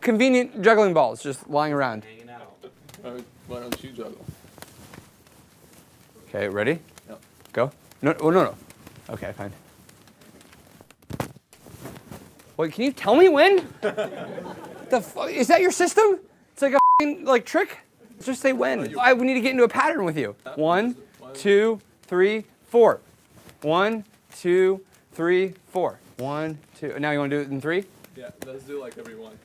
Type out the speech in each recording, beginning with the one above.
Convenient juggling balls just lying around. Hanging out. Why don't you juggle? Okay, ready? Yep. Go. No, oh, no. Okay, fine. Wait, can you tell me when? Is that your system? It's like a trick? Just say when. We need to get into a pattern with you. 1, 2, 3, 4. 1, 2, 3, 4. 1, 2. Now you want to do it in 3? Yeah, let's do like every one.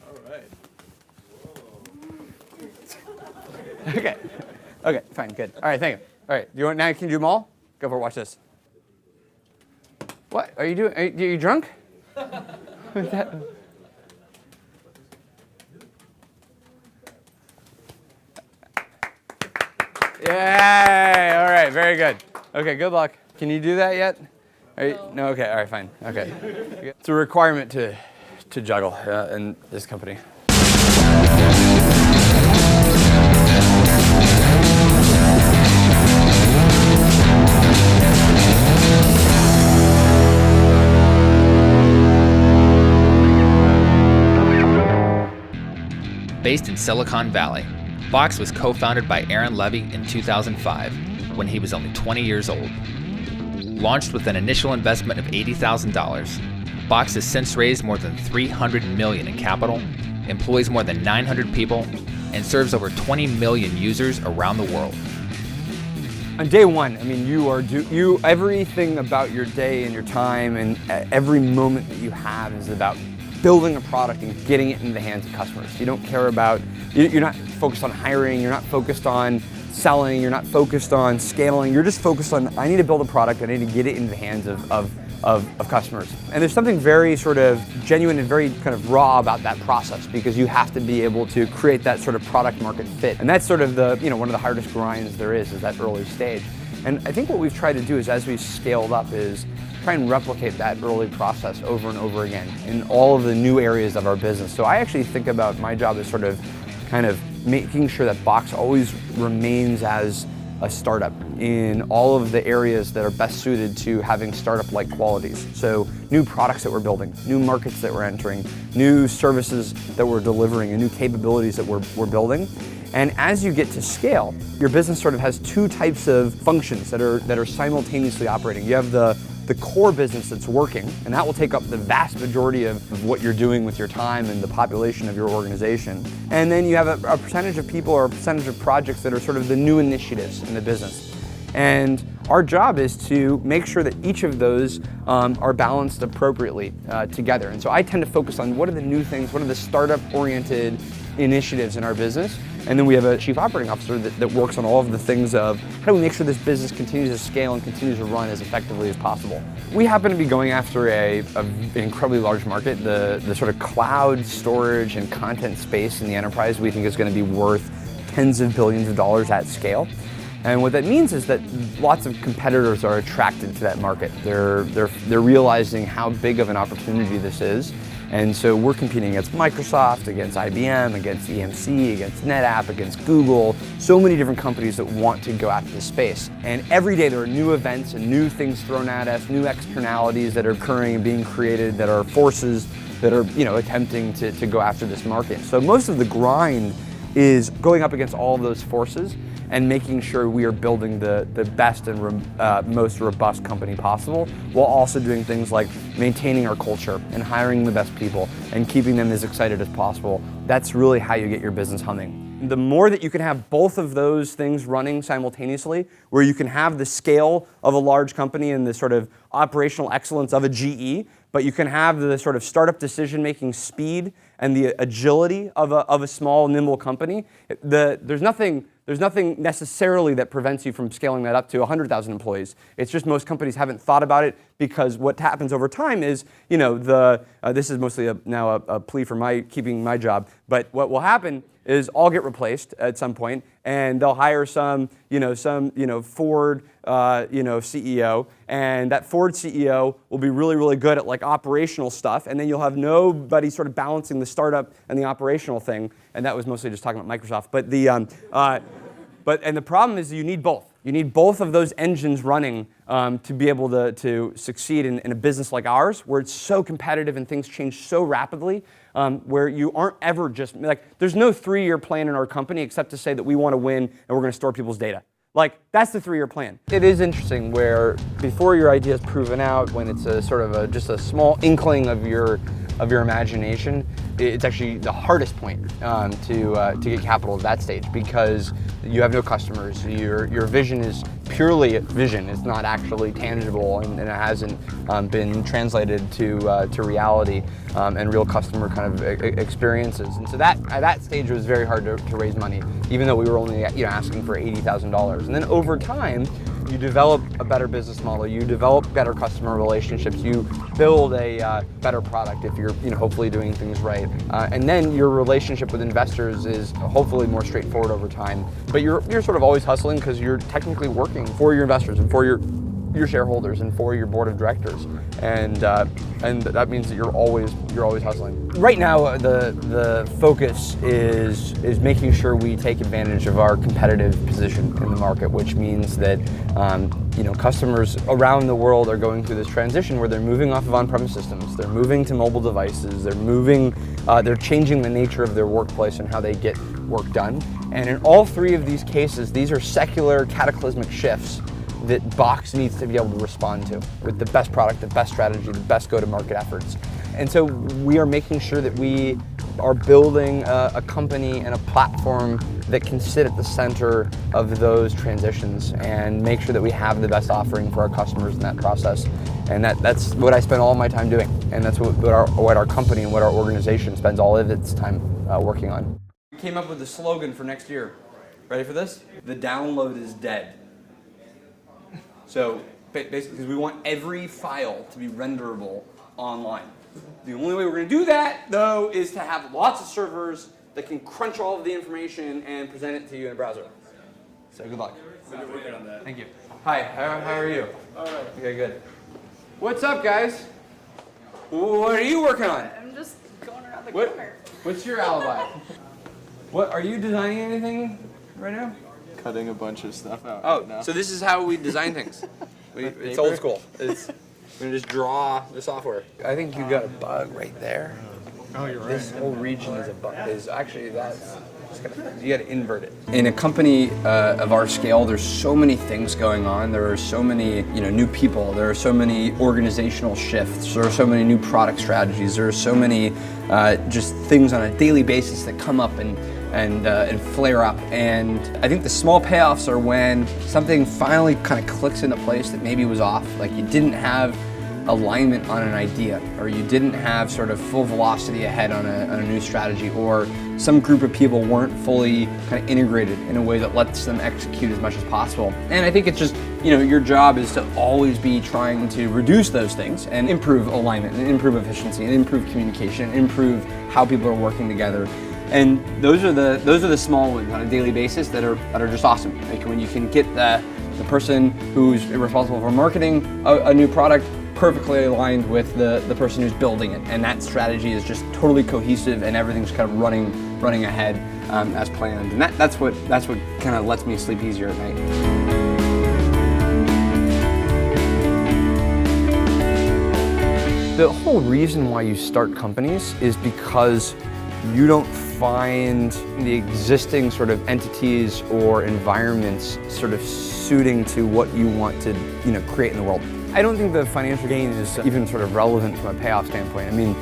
All right. Okay. Okay, fine, good. All right, thank you. All right, now can you do them all? Go for it, watch this. What are you doing? Are you drunk? Yay! All right, very good. Okay, good luck. Can you do that yet? No. Okay. All right. Fine. Okay. It's a requirement to juggle in this company. Based in Silicon Valley, Box was co-founded by Aaron Levie in 2005, when he was only 20 years old. Launched with an initial investment of $80,000, Box has since raised more than $300 million in capital, employs more than 900 people, and serves over 20 million users around the world. On day one, I mean, everything about your day and your time and every moment that you have is about building a product and getting it into the hands of customers. You don't care about, you're not focused on hiring, you're not focused on selling, you're not focused on scaling, you're just focused on, I need to build a product, I need to get it into the hands of customers. And there's something very sort of genuine and very kind of raw about that process, because you have to be able to create that sort of product market fit. And that's sort of the, one of the hardest grinds there is that early stage. And I think what we've tried to do is, as we've scaled up, is try and replicate that early process over and over again in all of the new areas of our business. So I actually think about my job as sort of kind of making sure that Box always remains as a startup in all of the areas that are best suited to having startup-like qualities. So new products that we're building, new markets that we're entering, new services that we're delivering, and new capabilities that we're building. And as you get to scale, your business sort of has two types of functions that are simultaneously operating. You have the core business that's working, and that will take up the vast majority of what you're doing with your time and the population of your organization. And then you have a percentage of people or a percentage of projects that are sort of the new initiatives in the business. And our job is to make sure that each of those are balanced appropriately together. And so I tend to focus on what are the new things, what are the startup-oriented initiatives in our business. And then we have a chief operating officer that works on all of the things of how do we make sure this business continues to scale and continues to run as effectively as possible. We happen to be going after an incredibly large market. The sort of cloud storage and content space in the enterprise we think is going to be worth tens of billions of dollars at scale. And what that means is that lots of competitors are attracted to that market. They're realizing how big of an opportunity this is. And so we're competing against Microsoft, against IBM, against EMC, against NetApp, against Google, so many different companies that want to go after this space. And every day there are new events and new things thrown at us, new externalities that are occurring and being created that are forces that are attempting to go after this market. So most of the grind is going up against all of those forces and making sure we are building the best and most robust company possible, while also doing things like maintaining our culture and hiring the best people and keeping them as excited as possible. That's really how you get your business humming. The more that you can have both of those things running simultaneously, where you can have the scale of a large company and the sort of operational excellence of a GE, but you can have the sort of startup decision-making speed and the agility of a small, nimble company, there's nothing necessarily that prevents you from scaling that up to 100,000 employees. It's just most companies haven't thought about it, because what happens over time is, this is mostly now a plea for keeping my job, but what will happen is I'll get replaced at some point, and they'll hire some Ford, CEO, and that Ford CEO will be really, really good at like operational stuff, and then you'll have nobody sort of balancing the startup and the operational thing. And that was mostly just talking about Microsoft. But and the problem is you need both. You need both of those engines running to be able to succeed in a business like ours, where it's so competitive and things change so rapidly, where you aren't ever just, like, there's no 3-year plan in our company except to say that we want to win and we're going to store people's data. Like, that's the 3-year plan. It is interesting where before your idea is proven out, when it's a sort of just a small inkling of your imagination, it's actually the hardest point to get capital at that stage, because you have no customers. Your vision is purely vision. It's not actually tangible, and it hasn't been translated to reality and real customer kind of experiences. And so at that stage it was very hard to raise money, even though we were only asking for $80,000. And then over time, you develop a better business model, you develop better customer relationships, you build a better product if you're hopefully doing things right. And then your relationship with investors is hopefully more straightforward over time. But you're sort of always hustling because you're technically working for your investors and for your shareholders and for your board of directors, and that means that you're always hustling. Right now, the focus is making sure we take advantage of our competitive position in the market, which means that customers around the world are going through this transition where they're moving off of on-premise systems, they're moving to mobile devices, they're changing the nature of their workplace and how they get work done. And in all 3 of these cases, these are secular, cataclysmic shifts that Box needs to be able to respond to with the best product, the best strategy, the best go-to-market efforts. And so we are making sure that we are building a company and a platform that can sit at the center of those transitions and make sure that we have the best offering for our customers in that process. And that's what I spend all my time doing. And that's what our company and what our organization spends all of its time working on. We came up with a slogan for next year. Ready for this? The download is dead. So basically, because we want every file to be renderable online. The only way we're going to do that, though, is to have lots of servers that can crunch all of the information and present it to you in a browser. So good luck. We're working on that. Thank you. Hi, how are you? All right. Okay, good. What's up, guys? What are you working on? I'm just going around the corner. What's your alibi? What, are you designing anything right now? Cutting a bunch of stuff out. Oh, right now. so this is how we design things. It's old school. We're gonna just draw the software. I think you got a bug right there. Oh, you're right. This whole region is a bug. You got to invert it. In a company of our scale, there's so many things going on. There are so many, new people. There are so many organizational shifts. There are so many new product strategies. There are so many just things on a daily basis that come up and flare up. And I think the small payoffs are when something finally kind of clicks into place that maybe was off. Like you didn't have alignment on an idea, or you didn't have sort of full velocity ahead on a new strategy, or some group of people weren't fully kind of integrated in a way that lets them execute as much as possible. And I think it's just, your job is to always be trying to reduce those things and improve alignment and improve efficiency and improve communication and improve how people are working together. And those are the small ones on a daily basis that are just awesome. Like when you can get the person who's responsible for marketing a new product perfectly aligned with the person who's building it, and that strategy is just totally cohesive and everything's kind of running ahead as planned. And that's what kind of lets me sleep easier at night. The whole reason why you start companies is because you don't find the existing sort of entities or environments sort of suiting to what you want to create in the world. I don't think the financial gain is even sort of relevant from a payoff standpoint. I mean,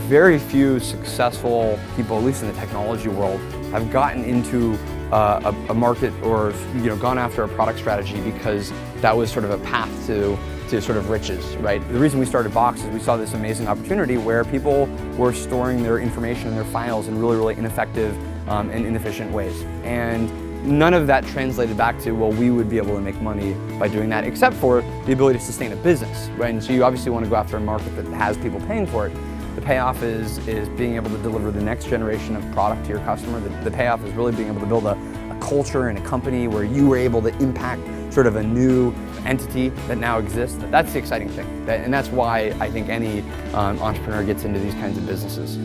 very few successful people, at least in the technology world, have gotten into a market or gone after a product strategy because that was sort of a path to sort of riches, right? The reason we started Box is we saw this amazing opportunity where people were storing their information and their files in really, really ineffective and inefficient ways. And none of that translated back to, well, we would be able to make money by doing that, except for the ability to sustain a business, right? And so you obviously want to go after a market that has people paying for it. The payoff is being able to deliver the next generation of product to your customer. The payoff is really being able to build a culture and a company where you were able to impact sort of a new entity that now exists. That's the exciting thing. And that's why I think any entrepreneur gets into these kinds of businesses.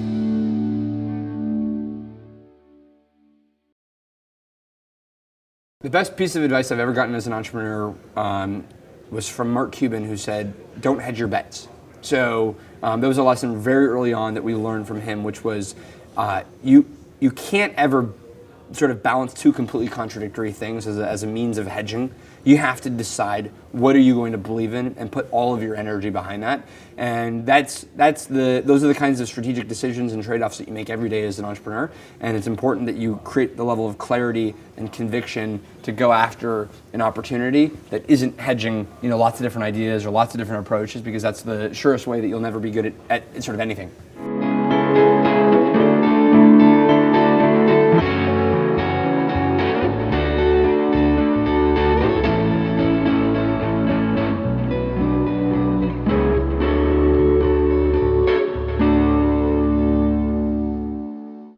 The best piece of advice I've ever gotten as an entrepreneur was from Mark Cuban, who said, "Don't hedge your bets." So there was a lesson very early on that we learned from him, which was you can't ever sort of balance two completely contradictory things as a means of hedging. You have to decide what are you going to believe in and put all of your energy behind that. And those are the kinds of strategic decisions and trade-offs that you make every day as an entrepreneur. And it's important that you create the level of clarity and conviction to go after an opportunity that isn't hedging, lots of different ideas or lots of different approaches, because that's the surest way that you'll never be good at sort of anything.